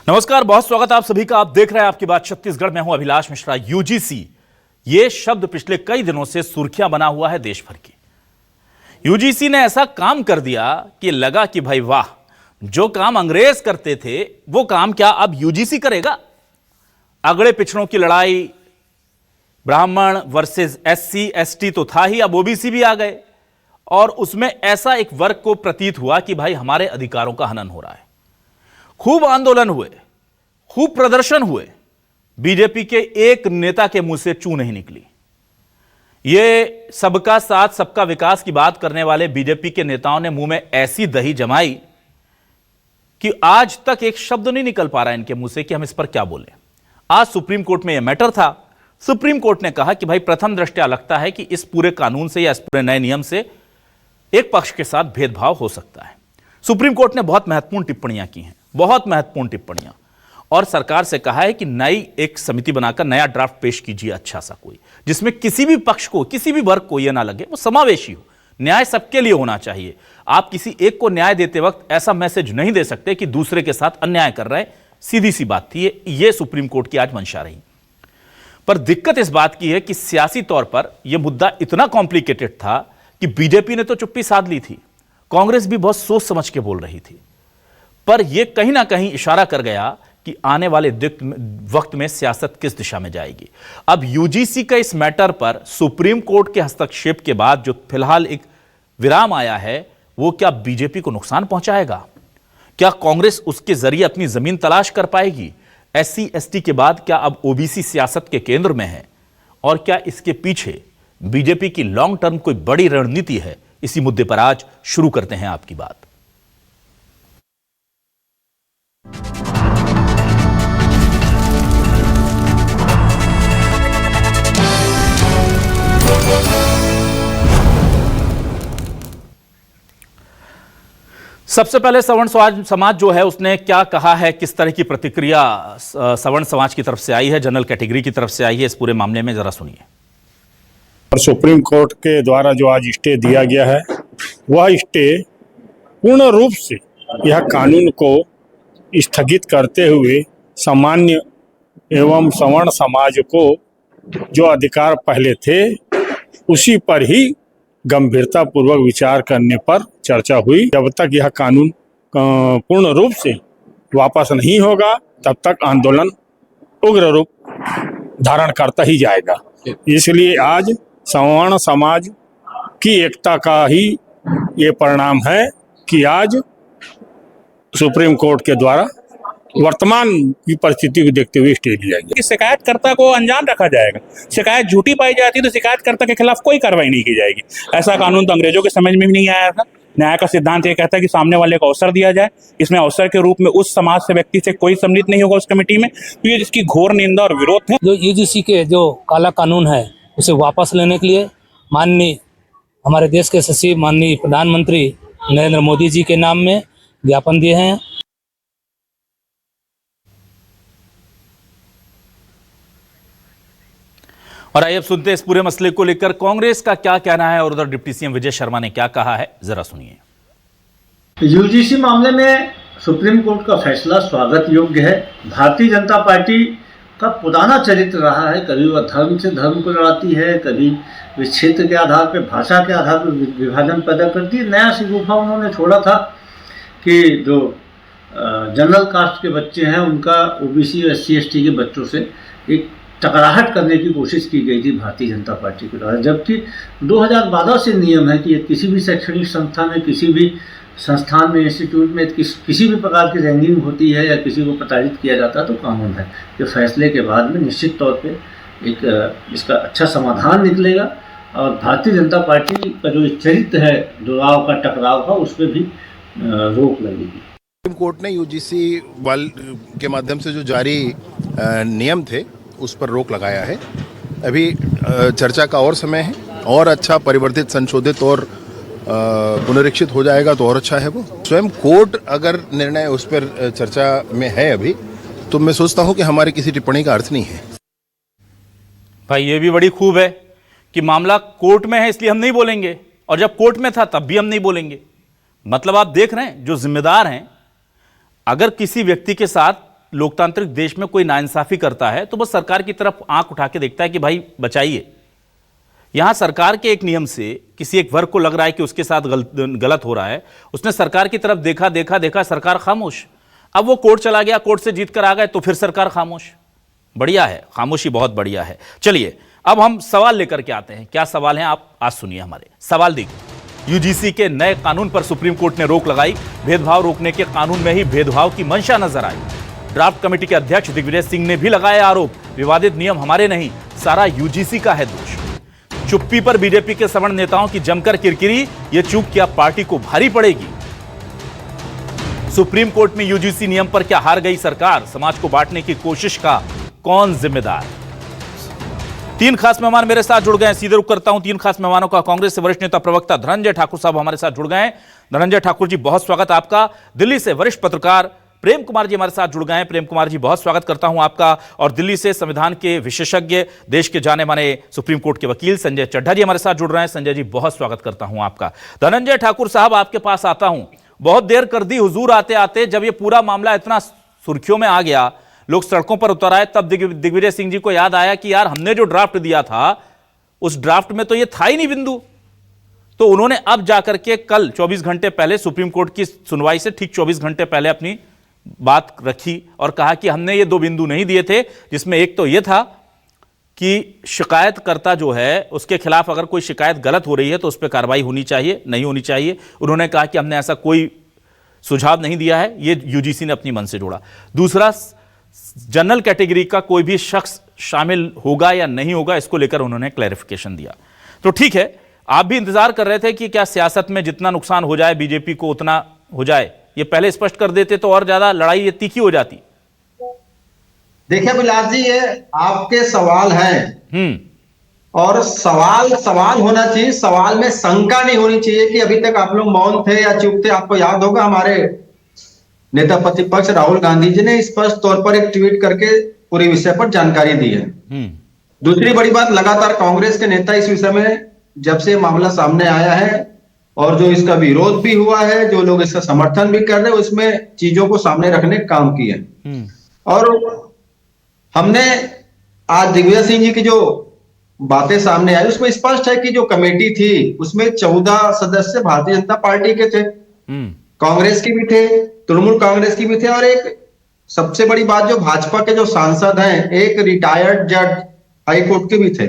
नमस्कार, बहुत स्वागत आप सभी का। आप देख रहे हैं आपकी बात छत्तीसगढ़ में। हूं अभिलाष मिश्रा। यूजीसी, ये शब्द पिछले कई दिनों से सुर्खियां बना हुआ है देश भर की। यूजीसी ने ऐसा काम कर दिया कि लगा कि भाई वाह, जो काम अंग्रेज करते थे वो काम क्या अब यूजीसी करेगा। अगड़े पिछड़ों की लड़ाई, ब्राह्मण वर्सेस एससी एसटी तो था ही, अब ओबीसी भी आ गए और उसमें ऐसा एक वर्ग को प्रतीत हुआ कि भाई हमारे अधिकारों का हनन हो रहा है। खूब आंदोलन हुए, खूब प्रदर्शन हुए, बीजेपी के एक नेता के मुंह से चू नहीं निकली। ये सबका साथ सबका विकास की बात करने वाले बीजेपी के नेताओं ने मुंह में ऐसी दही जमाई कि आज तक एक शब्द नहीं निकल पा रहा है इनके मुंह से कि हम इस पर क्या बोलें। आज सुप्रीम कोर्ट में यह मैटर था। सुप्रीम कोर्ट ने कहा कि भाई प्रथम दृष्टया लगता है कि इस पूरे कानून से या इस पूरे नए नियम से एक पक्ष के साथ भेदभाव हो सकता है। सुप्रीम कोर्ट ने बहुत महत्वपूर्ण टिप्पणियां की हैं, बहुत महत्वपूर्ण टिप्पणियां, और सरकार से कहा है कि नई एक समिति बनाकर नया ड्राफ्ट पेश कीजिए, अच्छा सा कोई, जिसमें किसी भी पक्ष को, किसी भी वर्ग को यह ना लगे, वो समावेशी हो। न्याय सबके लिए होना चाहिए। आप किसी एक को न्याय देते वक्त ऐसा मैसेज नहीं दे सकते कि दूसरे के साथ अन्याय कर रहे हैं। सीधी सी बात थी ये सुप्रीम कोर्ट की आज मंशा रही। पर दिक्कत इस बात की है कि सियासी तौर पर यह मुद्दा इतना कॉम्प्लिकेटेड था कि बीजेपी ने तो चुप्पी साध ली थी, कांग्रेस भी बहुत सोच समझ के बोल रही थी, पर यह कहीं ना कहीं इशारा कर गया कि आने वाले वक्त में सियासत किस दिशा में जाएगी। अब यूजीसी का इस मैटर पर सुप्रीम कोर्ट के हस्तक्षेप के बाद जो फिलहाल एक विराम आया है, वो क्या बीजेपी को नुकसान पहुंचाएगा? क्या कांग्रेस उसके जरिए अपनी जमीन तलाश कर पाएगी? एससी एसटी के बाद क्या अब ओबीसी सियासत के केंद्र में है? और क्या इसके पीछे बीजेपी की लॉन्ग टर्म कोई बड़ी रणनीति है? इसी मुद्दे पर आज शुरू करते हैं आपकी बात। सबसे पहले सवर्ण समाज जो है उसने क्या कहा है, किस तरह की प्रतिक्रिया सवर्ण समाज की तरफ से आई है, जनरल कैटेगरी की तरफ से आई है, इस पूरे मामले में जरा सुनिए। और सुप्रीम कोर्ट के द्वारा जो आज स्टे दिया गया है, वह स्टे पूर्ण रूप से यह कानून को स्थगित करते हुए सामान्य एवं सवर्ण समाज को जो अधिकार पहले थे उसी पर ही गंभीरता पूर्वक विचार करने पर चर्चा हुई। जब तक यह कानून पूर्ण रूप से वापस नहीं होगा तब तक आंदोलन उग्र रूप धारण करता ही जाएगा। इसलिए आज सवर्ण समाज की एकता का ही ये परिणाम है कि आज सुप्रीम कोर्ट के द्वारा वर्तमान की परिस्थिति को देखते हुए स्टे लिया गया। शिकायतकर्ता को अनजान रखा जाएगा। शिकायत झूठी पाई जाती तो शिकायतकर्ता के खिलाफ कोई कार्रवाई नहीं की जाएगी। ऐसा कानून तो अंग्रेजों के समझ में भी नहीं आया था। न्याय का सिद्धांत ये कहता है कि सामने वाले को अवसर दिया जाए। इसमें अवसर के रूप में उस समाज से व्यक्ति से कोई सम्मिलित नहीं होगा उस कमेटी में, तो ये जिसकी घोर निंदा और विरोध है। जो यूजीसी के जो काला कानून है उसे वापस लेने के लिए माननीय हमारे देश के सचिव माननीय प्रधानमंत्री नरेंद्र मोदी जी के नाम में ज्ञापन दिए हैं। और आइए अब सुनते हैं इस पूरे मसले को लेकर कांग्रेस का क्या कहना है और उधर डिप्टी सीएम विजय शर्मा ने क्या कहा है, जरा सुनिए। यूजीसी मामले में सुप्रीम कोर्ट का फैसला स्वागत योग्य है। भारतीय जनता पार्टी का पुराना चरित्र रहा है, कभी वह धर्म से धर्म को लड़ाती है, कभी वे क्षेत्र के आधार पर, भाषा के आधार पर विभाजन पैदा करती है। नया सिगुफा उन्होंने छोड़ा था कि जो जनरल कास्ट के बच्चे हैं उनका ओबीसी और एससी एसटी के बच्चों से एक टकराहट करने की कोशिश की गई थी भारतीय जनता पार्टी के द्वारा, जबकि 2012 से नियम है कि किसी भी शैक्षणिक संस्था में, किसी भी संस्थान में, इंस्टीट्यूट में किसी भी प्रकार की रैंकिंग होती है या किसी को प्रताड़ित किया जाता है तो कानून है कि फैसले के बाद में निश्चित तौर पे एक इसका अच्छा समाधान निकलेगा और भारतीय जनता पार्टी का जो चरित्र है दुराव का, टकराव का, उस पर भी रोक लगेगी। सुप्रीम कोर्ट ने यूजीसी के माध्यम से जो जारी नियम थे उस पर रोक लगाया है। अभी चर्चा का और समय है, और अच्छा परिवर्तित, संशोधित और पुनरीक्षित हो जाएगा तो और अच्छा है। वो स्वयं कोर्ट अगर निर्णय उस पर चर्चा में है अभी, तो मैं सोचता हूं कि हमारी किसी टिप्पणी का अर्थ नहीं है। भाई ये भी बड़ी खूब है कि मामला कोर्ट में है इसलिए हम नहीं बोलेंगे, और जब कोर्ट में था तब भी हम नहीं बोलेंगे। मतलब आप देख रहे हैं जो जिम्मेदार हैं, अगर किसी व्यक्ति के साथ लोकतांत्रिक देश में कोई नाइंसाफी करता है तो बस सरकार की तरफ आंख उठा के देखता है कि भाई बचाइए। यहां सरकार के एक नियम से किसी एक वर्ग को लग रहा है कि उसके साथ गलत हो रहा है, उसने सरकार की तरफ देखा देखा देखा, सरकार खामोश। अब वो कोर्ट चला गया, कोर्ट से जीत कर आ गए तो फिर सरकार खामोश। बढ़िया है, खामोशी बहुत बढ़िया है। चलिए अब हम सवाल लेकर के आते हैं। क्या सवाल है आप आज सुनिए हमारे सवाल। देखिए, यूजीसी के नए कानून पर सुप्रीम कोर्ट ने रोक लगाई। भेदभाव रोकने के कानून में ही भेदभाव की मंशा नजर आई। ड्राफ्ट कमेटी के अध्यक्ष दिग्विजय सिंह ने भी लगाया आरोप, विवादित नियम हमारे नहीं, सारा यूजीसी का है दोष। चुप्पी पर बीजेपी के सवर्ण नेताओं की जमकर किरकिरी, ये चूक क्या पार्टी को भारी पड़ेगी। सुप्रीम कोर्ट में यूजीसी नियम पर क्या हार गई सरकार, समाज को बांटने की कोशिश का कौन जिम्मेदार। 3 खास मेहमान मेरे साथ जुड़ गए हैं, सीधे रुख करता हूं 3 खास मेहमानों का। कांग्रेस से वरिष्ठ नेता प्रवक्ता धनंजय ठाकुर साहब हमारे साथ जुड़ गए हैं। धनंजय ठाकुर जी बहुत स्वागत आपका। दिल्ली से वरिष्ठ पत्रकार प्रेम कुमार जी हमारे साथ जुड़ गए हैं। प्रेम कुमार जी बहुत स्वागत करता हूं आपका। और दिल्ली से संविधान के विशेषज्ञ, देश के जाने माने सुप्रीम कोर्ट के वकील संजय चड्ढा जी हमारे साथ जुड़ रहे हैं। संजय जी बहुत स्वागत करता हूं आपका। धनंजय ठाकुर साहब आपके पास आता हूं, बहुत देर कर दी हुजूर आते आते। जब ये पूरा मामला इतना सुर्खियों में आ गया, लोग सड़कों पर उतर आए, तब दिग्विजय सिंह जी को याद आया कि यार हमने जो ड्राफ्ट दिया था उस ड्राफ्ट में तो ये था ही नहीं बिंदु। तो उन्होंने अब जाकर के कल 24 घंटे पहले सुप्रीम कोर्ट की सुनवाई से ठीक 24 घंटे पहले अपनी बात रखी और कहा कि हमने ये 2 बिंदु नहीं दिए थे, जिसमें एक तो ये था कि शिकायतकर्ता जो है उसके खिलाफ अगर कोई शिकायत गलत हो रही है तो उस पर कार्रवाई होनी चाहिए, नहीं होनी चाहिए। उन्होंने कहा कि हमने ऐसा कोई सुझाव नहीं दिया है, ये यूजीसी ने अपनी मन से जोड़ा। दूसरा, जनरल कैटेगरी का कोई भी शख्स शामिल होगा या नहीं होगा, इसको लेकर उन्होंने क्लैरिफिकेशन दिया। तो ठीक है, आप भी इंतजार कर रहे थे कि क्या सियासत में जितना नुकसान हो जाए बीजेपी को उतना हो जाए, ये पहले स्पष्ट कर देते तो और ज्यादा लड़ाई ये तीखी हो जाती। देखिए विलास जी, ये आपके सवाल हैं और सवाल होना चाहिए, सवाल में शंका नहीं होनी चाहिए कि अभी तक आप लोग मौन थे या चुप थे। आपको याद होगा हमारे नेता प्रतिपक्ष राहुल गांधी जी ने स्पष्ट तौर पर एक ट्वीट करके पूरे विषय पर जानकारी दी है। दूसरी बड़ी बात, लगातार कांग्रेस के नेता इस विषय में जब से मामला सामने आया है और जो इसका विरोध भी हुआ है, जो लोग इसका समर्थन भी कर रहे हैं, उसमें चीजों को सामने रखने का काम किया। और हमने आज दिग्विजय सिंह जी की जो बातें सामने आई उसमें स्पष्ट है कि जो कमेटी थी उसमें 14 सदस्य भारतीय जनता पार्टी के थे, कांग्रेस के भी थे, तृणमूल कांग्रेस की भी थे, और एक सबसे बड़ी बात जो भाजपा के जो सांसद हैं, एक रिटायर्ड जज हाई कोर्ट के भी थे।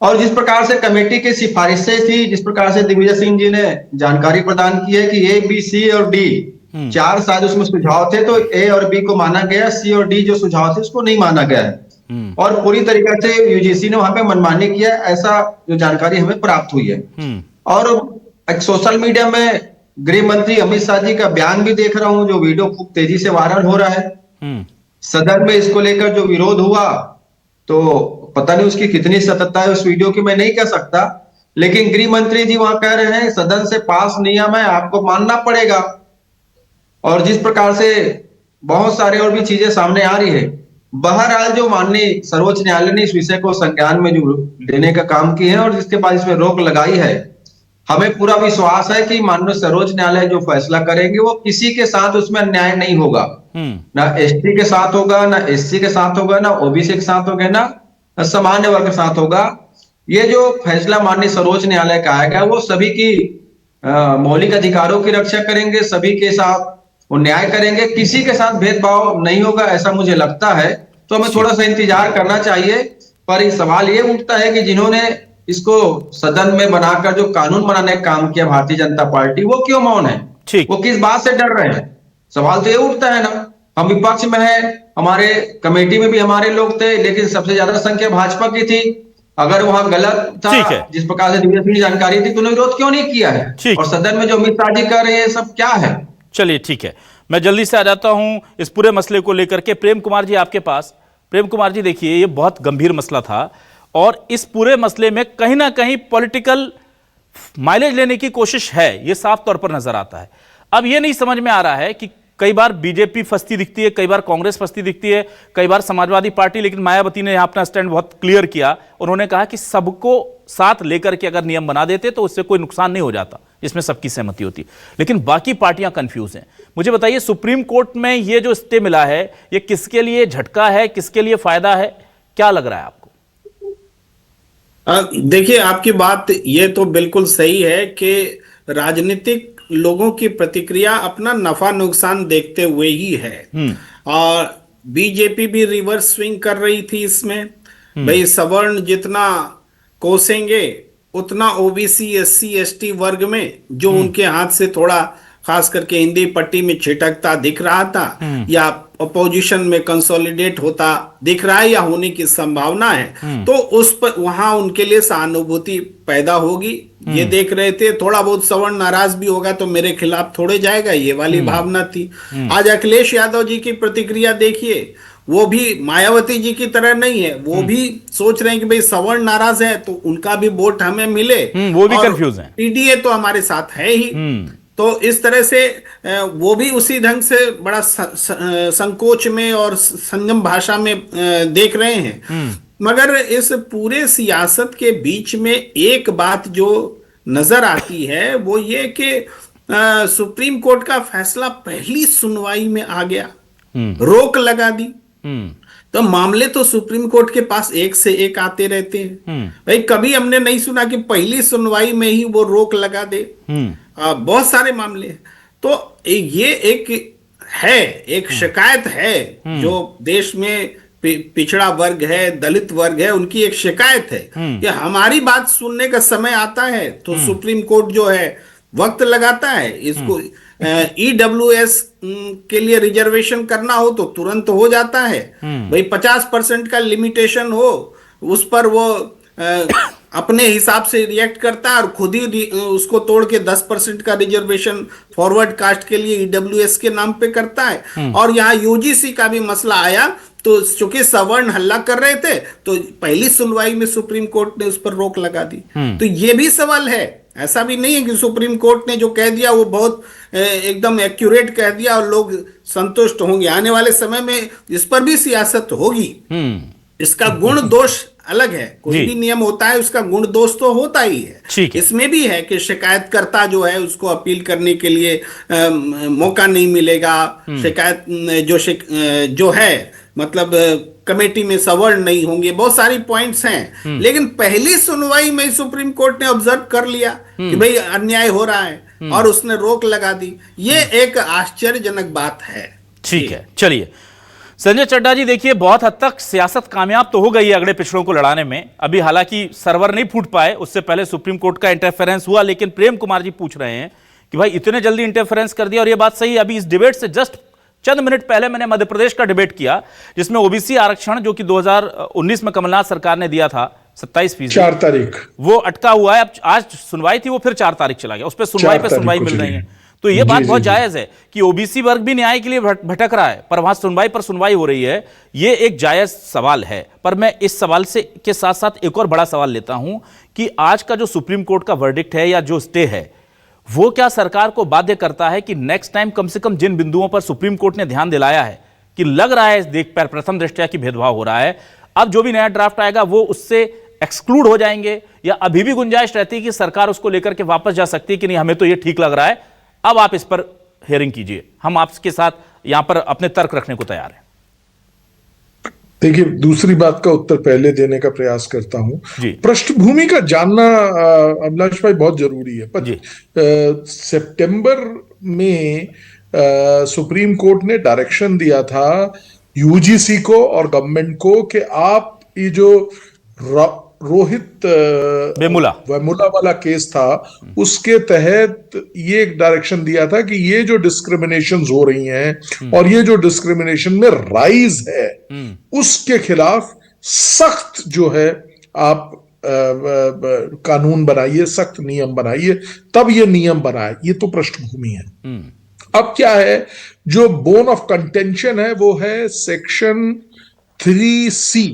और जिस प्रकार से कमेटी की सिफारिशें थी, जिस प्रकार से दिग्विजय सिंह जी ने जानकारी प्रदान की है कि ए, बी, सी और डी 4 शायद उसमें सुझाव थे, तो ए और बी को माना गया, सी और डी जो सुझाव थे उसको नहीं माना गया है। और पूरी तरीके से यूजीसी ने वहां पे मनमानी किया, ऐसा जो जानकारी हमें प्राप्त हुई है। और एक सोशल मीडिया में गृह मंत्री अमित शाह जी का बयान भी देख रहा हूं, जो वीडियो खूब तेजी से वायरल हो रहा है। सदन में इसको लेकर जो विरोध हुआ, तो पता नहीं उसकी कितनी सत्यता है उस वीडियो की, मैं नहीं कह सकता, लेकिन गृह मंत्री जी वहां कह रहे हैं सदन से पास नियम है, आपको मानना पड़ेगा। और जिस प्रकार से बहुत सारे और भी चीजें सामने आ रही है, बहरहाल जो माननीय सर्वोच्च न्यायालय ने इस विषय को संज्ञान में जो लेने का काम किया है और जिसके बाद इसमें रोक लगाई है, हमें पूरा विश्वास है कि माननीय सर्वोच्च न्यायालय जो फैसला करेंगे वो किसी के साथ उसमें अन्याय नहीं होगा। ना एसटी के साथ होगा, ना एससी के साथ होगा, ना ओबीसी के साथ होगा, ना सामान्य वर्ग के साथ होगा। ये जो फैसला माननीय सर्वोच्च न्यायालय का आएगा वो सभी की मौलिक अधिकारों की रक्षा करेंगे, सभी के साथ वो न्याय करेंगे, किसी के साथ भेदभाव नहीं होगा, ऐसा मुझे लगता है। तो हमें थोड़ा सा इंतजार करना चाहिए। पर ये सवाल ये उठता है कि जिन्होंने इसको सदन में बनाकर जो कानून बनाने का काम किया भारतीय जनता पार्टी, वो क्यों मौन है, वो किस बात से डर रहे हैं? सवाल तो ये उठता है ना। हम विपक्ष में है, हमारे कमेटी में भी हमारे लोग थे, लेकिन सबसे ज्यादा संख्या भाजपा की थी। अगर वहां गलत था, जिस प्रकार से दिग्विजय सिंह जानकारी थी, तो उन्होंने विरोध क्यों नहीं किया है? और सदन में जो अमित शाह जी कर रहे हैं सब क्या है? चलिए ठीक है, मैं जल्दी से आ जाता हूं इस पूरे मसले को लेकर के। प्रेम कुमार जी आपके पास। प्रेम कुमार जी देखिए, ये बहुत गंभीर मसला था और इस पूरे मसले में कहीं ना कहीं पॉलिटिकल माइलेज लेने की कोशिश है, ये साफ तौर पर नजर आता है। अब ये नहीं समझ में आ रहा है कि कई बार बीजेपी फंसती दिखती है, कई बार कांग्रेस फंसती दिखती है, कई बार समाजवादी पार्टी, लेकिन मायावती ने यहां अपना स्टैंड बहुत क्लियर किया। उन्होंने कहा कि सबको साथ लेकर के अगर नियम बना देते तो उससे कोई नुकसान नहीं हो जाता। जिसमें सबकी सहमति होती, लेकिन बाकी पार्टियां कंफ्यूज हैं। मुझे बताइए, सुप्रीम कोर्ट में ये जो स्टे मिला है, ये किसके लिए झटका है, किसके लिए फायदा है, क्या लग रहा है आपको? देखिए, आपकी बात ये तो बिल्कुल सही है कि राजनीतिक लोगों की प्रतिक्रिया अपना नफा नुकसान देखते हुए ही है, और बीजेपी भी रिवर्स स्विंग कर रही थी इसमें। भाई सवर्ण जितना कोसेंगे उतना ओबीसी एससी एसटी वर्ग में जो उनके हाथ से थोड़ा खास करके हिंदी पट्टी में छिटकता दिख रहा था या अपोजिशन में कंसोलिडेट होता दिख रहा है या होने की संभावना है, तो उस पर वहां उनके लिए सहानुभूति पैदा होगी, ये देख रहे थे। थोड़ा बहुत सवर्ण नाराज भी होगा तो मेरे खिलाफ थोड़े जाएगा, ये वाली भावना थी। आज अखिलेश यादव जी की प्रतिक्रिया देखिए, वो भी मायावती जी की तरह नहीं है, वो भी सोच रहे हैं कि भाई सवर्ण नाराज है तो उनका भी वोट हमें मिले, वो भी कंफ्यूज है, पीडीए तो हमारे साथ है ही। तो इस तरह से वो भी उसी ढंग से बड़ा संकोच में और संयम भाषा में देख रहे हैं। मगर इस पूरे सियासत के बीच में एक बात जो नजर आती है वो ये कि सुप्रीम कोर्ट का फैसला पहली सुनवाई में आ गया, रोक लगा दी। तो मामले तो सुप्रीम कोर्ट के पास एक से एक आते रहते हैं भाई, कभी हमने नहीं सुना कि पहली सुनवाई में ही वो रोक लगा दे। बहुत सारे मामले हैं। तो ये एक शिकायत है जो देश में पिछड़ा वर्ग है, दलित वर्ग है, उनकी एक शिकायत है कि हमारी बात सुनने का समय आता है तो सुप्रीम कोर्ट जो है वक्त लगाता है। इसको ईडब्ल्यूएस के लिए रिजर्वेशन करना हो तो तुरंत हो जाता है भाई, 50% का लिमिटेशन हो उस पर वो अपने हिसाब से रिएक्ट करता है और खुद ही उसको तोड़ के 10% का रिजर्वेशन फॉरवर्ड कास्ट के लिए ईडब्ल्यूएस के नाम पे करता है। और यहाँ यूजीसी का भी मसला आया तो चूंकि सवर्ण हल्ला कर रहे थे तो पहली सुनवाई में सुप्रीम कोर्ट ने उस पर रोक लगा दी। तो ये भी सवाल है, ऐसा भी नहीं है कि सुप्रीम कोर्ट ने जो कह दिया वो बहुत एकदम एक्यूरेट कह दिया और लोग संतुष्ट होंगे। आने वाले समय में इस पर भी सियासत होगी। इसका गुण दोष अलग है, कोई भी नियम होता है उसका गुण दोष तो होता ही है। इसमें भी है कि शिकायतकर्ता जो है उसको अपील करने के लिए मौका नहीं मिलेगा, शिकायत जो है मतलब कमेटी में सवर्ण नहीं होंगे, बहुत सारी पॉइंट्स हैं। लेकिन पहली सुनवाई में सुप्रीम कोर्ट ने ऑब्जर्व कर लिया कि भाई अन्याय हो रहा है और उसने रोक लगा दी। ये एक आश्चर्यजनक बात है। ठीक है, चलिए संजय चड्ढा जी, देखिए बहुत हद तक सियासत कामयाब तो हो गई है अगड़े पिछड़ों को लड़ाने में। अभी हालांकि सर्वर नहीं फूट पाए, उससे पहले सुप्रीम कोर्ट का इंटरफेरेंस हुआ, लेकिन प्रेम कुमार जी पूछ रहे हैं कि भाई इतने जल्दी इंटरफेरेंस कर दिया। और ये बात सही है, अभी इस डिबेट से जस्ट चंद मिनट पहले मैंने मध्य प्रदेश का डिबेट किया जिसमें ओबीसी आरक्षण जो कि 2019 में कमलनाथ सरकार ने दिया था 27%, 4 तारीख वो अटका हुआ है। अब आज सुनवाई थी, वो फिर 4 तारीख चला गया, उस पर सुनवाई पे सुनवाई मिल रही है। तो ये बात बहुत जायज है कि ओबीसी वर्ग भी न्याय के लिए भटक रहा है, पर वहां सुनवाई पर सुनवाई हो रही है। ये एक जायज सवाल है। पर मैं इस सवाल से के साथ साथ एक और बड़ा सवाल लेता हूं कि आज का जो सुप्रीम कोर्ट का वर्डिक्ट है या जो स्टे है, वो क्या सरकार को बाध्य करता है कि नेक्स्ट टाइम कम से कम जिन बिंदुओं पर सुप्रीम कोर्ट ने ध्यान दिलाया है कि लग रहा है देख पर प्रथम दृष्टया की भेदभाव हो रहा है, अब जो भी नया ड्राफ्ट आएगा वो उससे एक्सक्लूड हो जाएंगे, या अभी भी गुंजाइश रहती है कि सरकार उसको लेकर के वापस जा सकती है कि नहीं हमें तो ये ठीक लग रहा है, अब आप इस पर हियरिंग कीजिए, हम आपके साथ यहां पर अपने तर्क रखने को तैयार हैं। देखिए, दूसरी बात का उत्तर पहले देने का प्रयास करता हूं। पृष्ठभूमि का जानना अभिलाष भाई बहुत जरूरी है। पर सितंबर में सुप्रीम कोर्ट ने डायरेक्शन दिया था यूजीसी को और गवर्नमेंट को कि आप ये जो रोहित वेमुला वाला केस था उसके तहत ये एक डायरेक्शन दिया था कि ये जो डिस्क्रिमिनेशन हो रही हैं और ये जो डिस्क्रिमिनेशन में राइज है उसके खिलाफ सख्त जो है आप कानून बनाइए, सख्त नियम बनाइए, तब ये नियम बनाए। ये तो पृष्ठभूमि है। अब क्या है, जो बोन ऑफ कंटेंशन है वो है सेक्शन 3C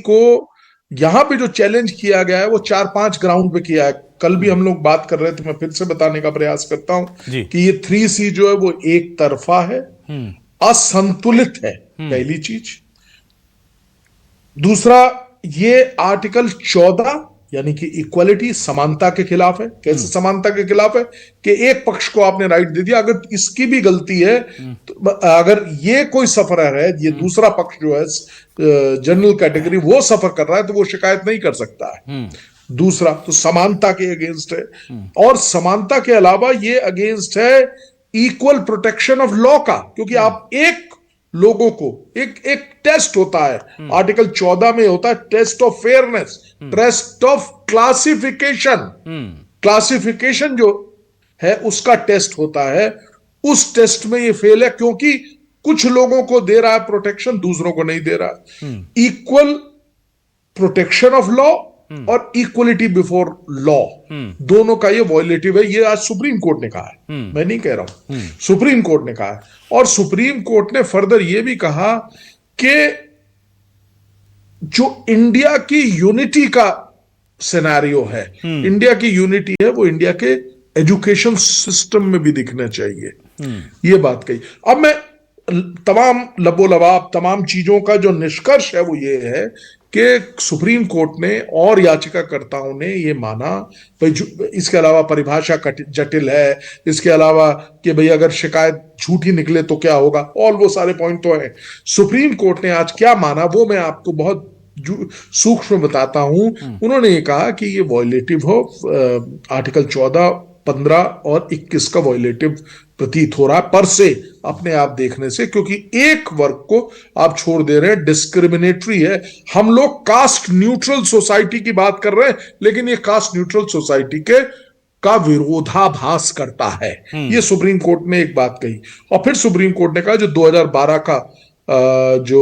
को यहां पे जो चैलेंज किया गया है वो 4-5 ग्राउंड पे किया है। कल भी हम लोग बात कर रहे थे, मैं फिर से बताने का प्रयास करता हूं कि ये 3C जो है वो एक तरफा है, असंतुलित है, पहली चीज। दूसरा, ये आर्टिकल 14 यानी कि इक्वालिटी, समानता के खिलाफ है। कैसे समानता के खिलाफ है? कि एक पक्ष को आपने राइट दे दिया, अगर इसकी भी गलती है तो अगर ये कोई सफरर है, ये दूसरा पक्ष जो है जनरल कैटेगरी, वो सफर कर रहा है तो वो शिकायत नहीं कर सकता है। दूसरा तो समानता के अगेंस्ट है, और समानता के अलावा ये अगेंस्ट है इक्वल प्रोटेक्शन ऑफ लॉ का, क्योंकि आप एक लोगों को एक टेस्ट होता है, आर्टिकल 14 में होता है test of fairness, test of classification. Classification जो है उसका टेस्ट होता है, उस टेस्ट में ये फेल है क्योंकि कुछ लोगों को दे रहा है प्रोटेक्शन, दूसरों को नहीं दे रहा है। इक्वल प्रोटेक्शन ऑफ लॉ और इक्वलिटी बिफोर लॉ, दोनों का ये वॉयलेटिव है। ये आज सुप्रीम कोर्ट ने कहा है, मैं नहीं कह रहा हूं, सुप्रीम कोर्ट ने कहा है। और सुप्रीम कोर्ट ने फर्दर ये भी कहा कि जो इंडिया की यूनिटी का सिनेरियो है, इंडिया की यूनिटी है, वो इंडिया के एजुकेशन सिस्टम में भी दिखना चाहिए। ये बात कही। अब मैं तमाम लबोलबाब तमाम चीजों का जो निष्कर्ष है वो ये है कि सुप्रीम कोर्ट ने और याचिकाकर्ताओं ने ये माना भाई, इसके अलावा परिभाषा जटिल है, इसके अलावा कि भाई अगर शिकायत झूठी निकले तो क्या होगा, और वो सारे पॉइंट तो हैं। सुप्रीम कोर्ट ने आज क्या माना वो मैं आपको बहुत सूक्ष्म बताता हूं। उन्होंने ये कहा कि ये वॉयलेटिव हो, आर्टिकल 14, 15 और 21 का वॉयलेटिव प्रतीत हो रहा है पर से, अपने आप देखने से, क्योंकि एक वर्ग को आप छोड़ दे रहे हैं, डिस्क्रिमिनेटरी है। हम लोग कास्ट न्यूट्रल सोसाइटी की बात कर रहे हैं, लेकिन ये कास्ट न्यूट्रल सोसाइटी का विरोधाभास करता है। ये सुप्रीम कोर्ट ने एक बात कही। और फिर सुप्रीम कोर्ट ने कहा जो 2012 का जो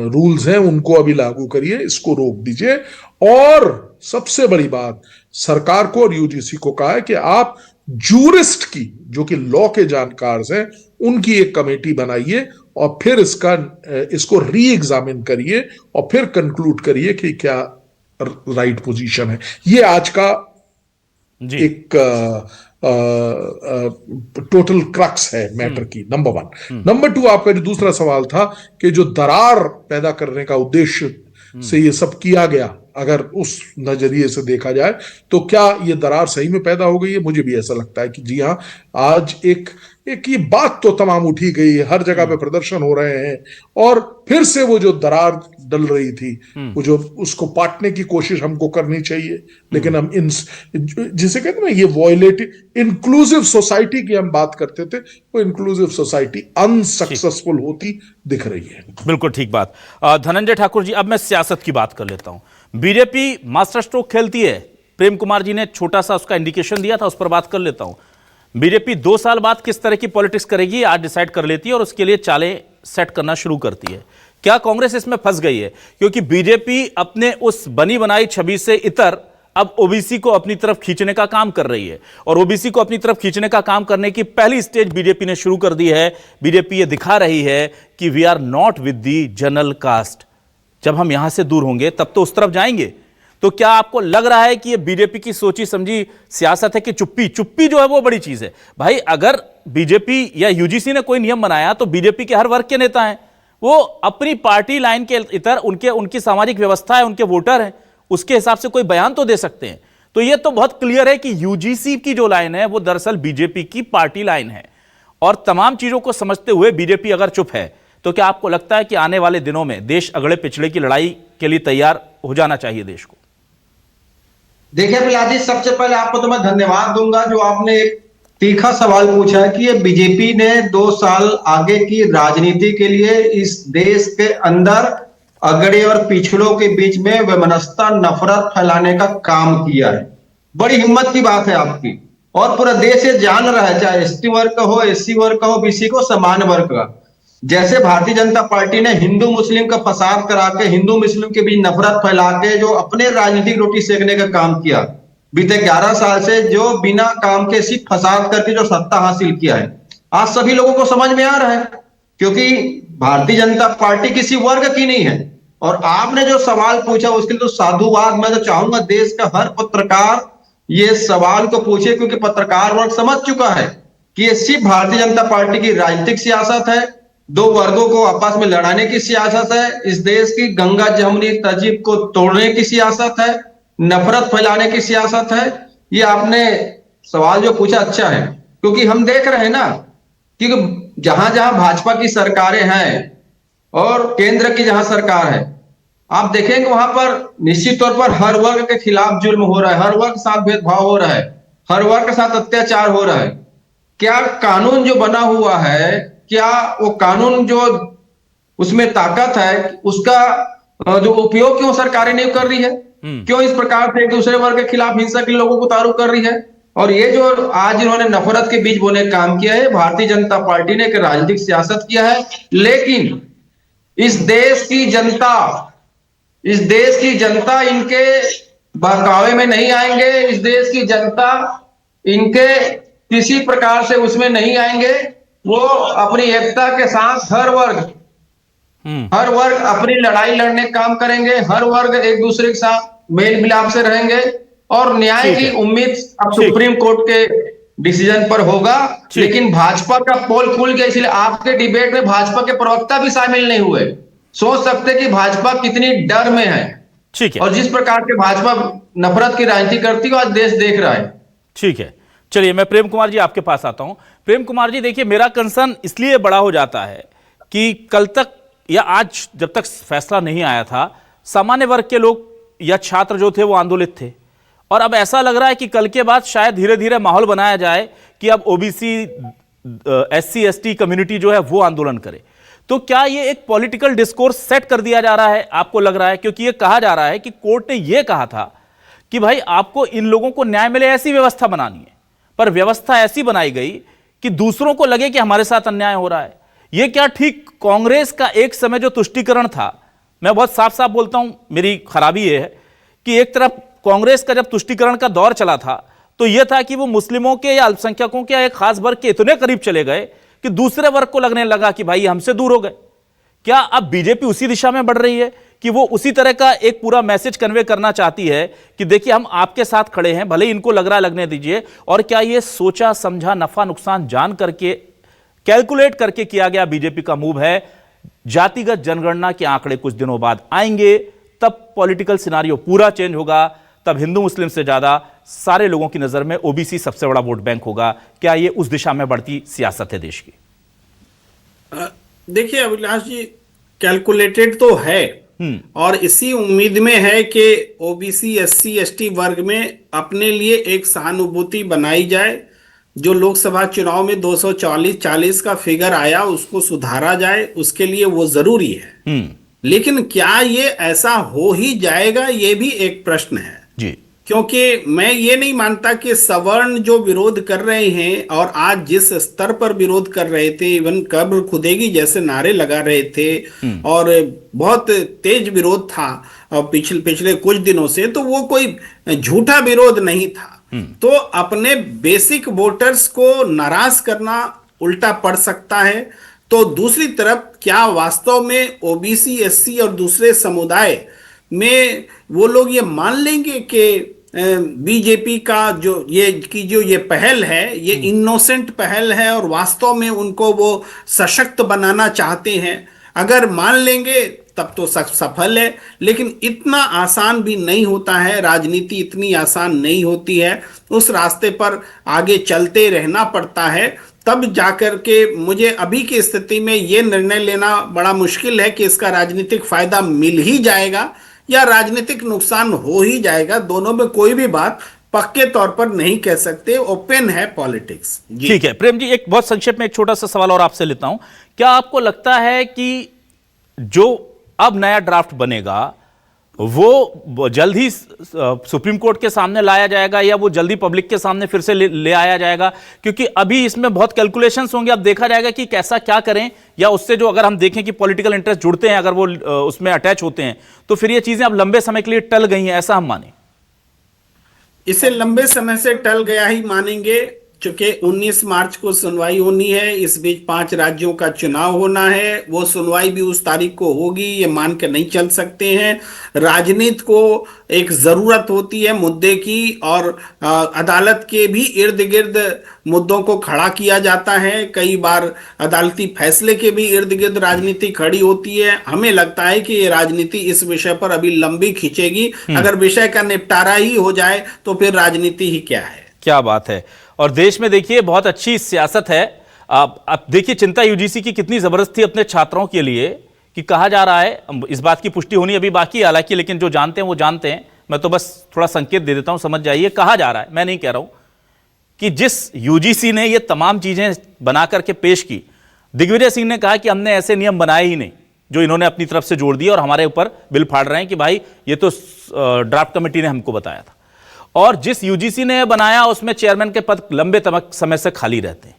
रूल्स हैं उनको अभी लागू करिए, इसको रोक दीजिए। और सबसे बड़ी बात, सरकार को और यूजीसी को कहा है कि आप जूरिस्ट की, जो कि लॉ के जानकार हैं, उनकी एक कमेटी बनाइए और फिर इसको री एग्जामिन करिए और फिर कंक्लूड करिए कि क्या राइट पोजीशन है। ये आज का एक टोटल क्रक्स है मैटर की, नंबर 1। नंबर 2, आपका जो दूसरा सवाल था कि जो दरार पैदा करने का उद्देश्य से ये सब किया गया, अगर उस नजरिए से देखा जाए तो क्या ये दरार सही में पैदा हो गई है? मुझे भी ऐसा लगता है कि जी हाँ, आज एक ये बात तो तमाम उठी गई है, हर जगह पे प्रदर्शन हो रहे हैं, और फिर से वो जो दरार डल रही थी, वो जो उसको पाटने की कोशिश हमको करनी चाहिए। लेकिन हम जिसे कहते हैं ना, ये वॉयलेटिव इंक्लूसिव सोसाइटी की हम बात करते थे, वो इंक्लूसिव सोसाइटी अनसक्सेसफुल होती दिख रही है। बिल्कुल ठीक बात। धनंजय ठाकुर जी, अब मैं सियासत की बात कर लेता हूं। बीजेपी मास्टर स्ट्रोक खेलती है, प्रेम कुमार जी ने छोटा सा उसका इंडिकेशन दिया था, उस पर बात कर लेता हूं। बीजेपी 2 साल बाद किस तरह की पॉलिटिक्स करेगी आज डिसाइड कर लेती है और उसके लिए चालें सेट करना शुरू करती है। क्या कांग्रेस इसमें फंस गई है? क्योंकि बीजेपी अपने उस बनी बनाई छवि से इतर अब ओबीसी को अपनी तरफ खींचने का काम कर रही है, और ओबीसी को अपनी तरफ खींचने का काम करने की पहली स्टेज बीजेपी ने शुरू कर दी है। बीजेपी ये दिखा रही है कि we are not with the general caste. जब हम यहां से दूर होंगे तब तो उस तरफ जाएंगे। तो क्या आपको लग रहा है कि ये बीजेपी की सोची समझी सियासत है कि चुप्पी जो है वो बड़ी चीज है? भाई, अगर बीजेपी या यूजीसी ने कोई नियम बनाया तो बीजेपी के हर वर्ग के नेता हैं, वो अपनी पार्टी लाइन के इतर उनकी सामाजिक व्यवस्था है, उनके वोटर हैं, उसके हिसाब से कोई बयान तो दे सकते हैं। तो ये तो बहुत क्लियर है कि यूजीसी की जो लाइन है वो दरअसल बीजेपी की पार्टी लाइन है। और तमाम चीजों को समझते हुए बीजेपी अगर चुप है तो क्या आपको लगता है कि आने वाले दिनों में देश अगड़े पिछड़े की लड़ाई के लिए तैयार हो जाना चाहिए देश को? देखिए बिलाजी, सबसे पहले आपको तो मैं धन्यवाद दूंगा जो आपने एक तीखा सवाल पूछा है कि ये बीजेपी ने 2 साल आगे की राजनीति के लिए इस देश के अंदर अगड़े और पिछड़ों के बीच में वैमनस्यता, नफरत फैलाने का काम किया है। बड़ी हिम्मत की बात है आपकी, और पूरा देश ये जान रहा है, चाहे एसटी वर्ग का हो, एससी वर्ग का हो, बीसी को, समान वर्ग का। जैसे भारतीय जनता पार्टी ने हिंदू मुस्लिम का फसाद करा के, हिंदू मुस्लिम के बीच नफरत फैला के जो अपने राजनीतिक रोटी सेकने का काम किया बीते 11 साल से, जो बिना काम के सिर्फ फसाद करके जो सत्ता हासिल किया है, आज सभी लोगों को समझ में आ रहा है। क्योंकि भारतीय जनता पार्टी किसी वर्ग की नहीं है। और आपने जो सवाल पूछा उसके लिए तो साधुवाद मैं तो चाहूंगा देश का हर पत्रकार ये सवाल को पूछे, क्योंकि पत्रकार वर्ग समझ चुका है कि ये सिर्फ भारतीय जनता पार्टी की राजनीतिक सियासत है, 2 वर्गों को आपस में लड़ाने की सियासत है, इस देश की गंगा जमुनी तहजीब को तोड़ने की सियासत है। नफरत फैलाने की सियासत है। ये आपने सवाल जो पूछा अच्छा है, क्योंकि हम देख रहे हैं ना कि जहां जहां भाजपा की सरकारें हैं और केंद्र की जहां सरकार है, आप देखेंगे वहां पर निश्चित तौर पर हर वर्ग के खिलाफ जुल्म हो रहा है, हर वर्ग के साथ भेदभाव हो रहा है, हर वर्ग के साथ अत्याचार हो रहा है। क्या कानून जो बना हुआ है, क्या वो कानून जो उसमें ताकत है, उसका जो उपयोग क्यों सरकारें नहीं कर रही है? क्यों इस प्रकार से एक दूसरे वर्ग के खिलाफ हिंसा के लोगों को तारू कर रही है? और ये जो आज इन्होंने नफरत के बीज बोने का काम किया है, भारतीय जनता पार्टी ने एक राजनीतिक सियासत किया है। लेकिन इस देश की जनता इनके बहकावे में नहीं आएंगे। इस देश की जनता इनके किसी प्रकार से उसमें नहीं आएंगे। वो अपनी एकता के साथ हर वर्ग अपनी लड़ाई लड़ने का काम करेंगे, हर वर्ग एक दूसरे के साथ मेल मिलाप से रहेंगे और न्याय की उम्मीद अब सुप्रीम कोर्ट के डिसीजन पर होगा। लेकिन भाजपा का पोल खुल गया, इसलिए आपके डिबेट में भाजपा के प्रवक्ता भी शामिल नहीं हुए। सोच सकते कि भाजपा कितनी डर में है। ठीक है, और जिस प्रकार के भाजपा नफरत की राजनीति करती है आज देश देख रहा है। ठीक है, चलिए मैं प्रेम कुमार जी आपके पास आता हूं। प्रेम कुमार जी, देखिए मेरा कंसर्न इसलिए बड़ा हो जाता है कि कल तक या आज जब तक फैसला नहीं आया था, सामान्य वर्ग के लोग या छात्र जो थे वो आंदोलित थे, और अब ऐसा लग रहा है कि कल के बाद शायद धीरे धीरे माहौल बनाया जाए कि अब ओबीसी SC ST कम्युनिटी जो है वो आंदोलन करे। तो क्या ये एक पॉलिटिकल डिस्कोर्स सेट कर दिया जा रहा है, आपको लग रहा है? क्योंकि ये कहा जा रहा है कि कोर्ट ने ये कहा था कि भाई आपको इन लोगों को न्याय मिले ऐसी व्यवस्था बनानी है, पर व्यवस्था ऐसी बनाई गई कि दूसरों को लगे कि हमारे साथ अन्याय हो रहा है। ये क्या ठीक कांग्रेस का एक समय जो तुष्टीकरण था, मैं बहुत साफ साफ बोलता हूं, मेरी खराबी ये है कि एक तरफ कांग्रेस का जब तुष्टीकरण का दौर चला था तो यह था कि वो मुस्लिमों के या अल्पसंख्यकों के या एक खास वर्ग के इतने करीब चले गए कि दूसरे वर्ग को लगने लगा कि भाई हमसे दूर हो गए। क्या अब बीजेपी उसी दिशा में बढ़ रही है कि वो उसी तरह का एक पूरा मैसेज कन्वे करना चाहती है कि देखिए हम आपके साथ खड़े हैं, भले इनको लग रहा लगने दीजिए? और क्या ये सोचा समझा नफा नुकसान जान करके कैलकुलेट करके किया गया बीजेपी का मूव है? जातिगत जनगणना के आंकड़े कुछ दिनों बाद आएंगे, तब पॉलिटिकल सिनारियो पूरा चेंज होगा, तब हिंदू मुस्लिम से ज्यादा सारे लोगों की नजर में ओबीसी सबसे बड़ा वोट बैंक होगा। क्या ये उस दिशा में बढ़ती सियासत है देश की? देखिए अभिलाष जी, कैलकुलेटेड तो है और इसी उम्मीद में है कि ओबीसी SC ST वर्ग में अपने लिए एक सहानुभूति बनाई जाए। जो लोकसभा चुनाव में 240 का फिगर आया उसको सुधारा जाए, उसके लिए वो जरूरी है। लेकिन क्या ये ऐसा हो ही जाएगा, ये भी एक प्रश्न है जी। क्योंकि मैं ये नहीं मानता कि सवर्ण जो विरोध कर रहे हैं और आज जिस स्तर पर विरोध कर रहे थे, इवन कब्र खुदेगी जैसे नारे लगा रहे थे और बहुत तेज विरोध था पिछले कुछ दिनों से, तो वो कोई झूठा विरोध नहीं था। तो अपने बेसिक वोटर्स को नाराज करना उल्टा पड़ सकता है। तो दूसरी तरफ क्या वास्तव में ओबीसी SC और दूसरे समुदाय में वो लोग ये मान लेंगे कि बीजेपी का जो ये पहल है, ये इनोसेंट पहल है और वास्तव में उनको वो सशक्त बनाना चाहते हैं? अगर मान लेंगे तब तो सफल है, लेकिन इतना आसान भी नहीं होता है। राजनीति इतनी आसान नहीं होती है, उस रास्ते पर आगे चलते रहना पड़ता है। तब जाकर के मुझे अभी की स्थिति में ये निर्णय लेना बड़ा मुश्किल है कि इसका राजनीतिक फायदा मिल ही जाएगा या राजनीतिक नुकसान हो ही जाएगा। दोनों में कोई भी बात पक्के तौर पर नहीं कह सकते, ओपन है पॉलिटिक्स। ठीक है प्रेम जी, एक बहुत संक्षेप में एक छोटा सा सवाल और आपसे लेता हूं। क्या आपको लगता है कि जो अब नया ड्राफ्ट बनेगा वो जल्द ही सुप्रीम कोर्ट के सामने लाया जाएगा या वो जल्दी पब्लिक के सामने फिर से ले आया जाएगा? क्योंकि अभी इसमें बहुत कैलकुलेशंस होंगे, अब देखा जाएगा कि कैसा क्या करें, या उससे जो अगर हम देखें कि पॉलिटिकल इंटरेस्ट जुड़ते हैं, अगर वो उसमें अटैच होते हैं, तो फिर ये चीजें अब लंबे समय के लिए टल गई हैं, ऐसा हम माने? इसे लंबे समय से टल गया ही मानेंगे। चूंकि 19 मार्च को सुनवाई होनी है, इस बीच 5 राज्यों का चुनाव होना है, वो सुनवाई भी उस तारीख को होगी, ये मान के नहीं चल सकते हैं। राजनीति को एक जरूरत होती है मुद्दे की, और अदालत के भी इर्द गिर्द मुद्दों को खड़ा किया जाता है। कई बार अदालती फैसले के भी इर्द गिर्द राजनीति खड़ी होती है। हमें लगता है कि ये राजनीति इस विषय पर अभी लंबी खींचेगी। अगर विषय का निपटारा ही हो जाए तो फिर राजनीति ही क्या है। क्या बात है। और देश में देखिए बहुत अच्छी सियासत है। अब देखिए चिंता यूजीसी की कितनी जबरदस्त थी अपने छात्रों के लिए, कि कहा जा रहा है, इस बात की पुष्टि होनी अभी बाकी है हालांकि, लेकिन जो जानते हैं वो जानते हैं, मैं तो बस थोड़ा संकेत दे देता हूं, समझ जाइए। कहा जा रहा है, मैं नहीं कह रहा हूं, कि जिस यूजीसी ने ये तमाम चीजें बना करके पेश की, दिग्विजय सिंह ने कहा कि हमने ऐसे नियम बनाए ही नहीं जो इन्होंने अपनी तरफ से जोड़ दिए और हमारे ऊपर बिल फाड़ रहे हैं कि भाई ये तो ड्राफ्ट कमेटी ने हमको बताया था। और जिस यूजीसी ने बनाया उसमें चेयरमैन के पद लंबे समय से खाली रहते हैं।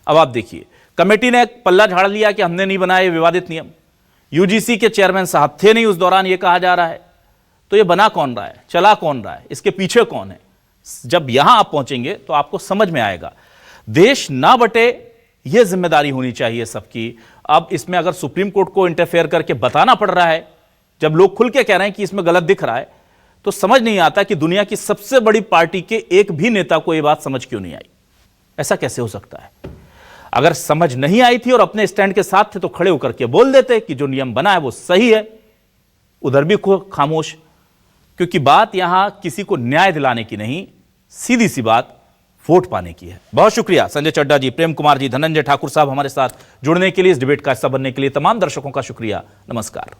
अब आप देखिए, कमेटी ने पल्ला झाड़ लिया कि हमने नहीं बनाया ये विवादित नियम, यूजीसी के चेयरमैन साहब थे नहीं उस दौरान, ये कहा जा रहा है। तो ये बना कौन रहा है, चला कौन रहा है, इसके पीछे कौन है? जब यहां आप पहुंचेंगे तो आपको समझ में आएगा। देश ना बटे, यह जिम्मेदारी होनी चाहिए सबकी। अब इसमें अगर सुप्रीम कोर्ट को इंटरफेयर करके बताना पड़ रहा है, जब लोग खुल के कह रहे हैं कि इसमें गलत दिख रहा है, तो समझ नहीं आता कि दुनिया की सबसे बड़ी पार्टी के एक भी नेता को यह बात समझ क्यों नहीं आई। ऐसा कैसे हो सकता है? अगर समझ नहीं आई थी और अपने स्टैंड के साथ थे तो खड़े होकर के बोल देते कि जो नियम बना है वो सही है। उधर भी खामोश, क्योंकि बात यहां किसी को न्याय दिलाने की नहीं, सीधी सी बात वोट पाने की है। बहुत शुक्रिया संजय चड्डा जी, प्रेम कुमार जी, धनंजय ठाकुर साहब हमारे साथ जुड़ने के लिए, इस डिबेट का हिस्सा बनने के लिए। तमाम दर्शकों का शुक्रिया। नमस्कार।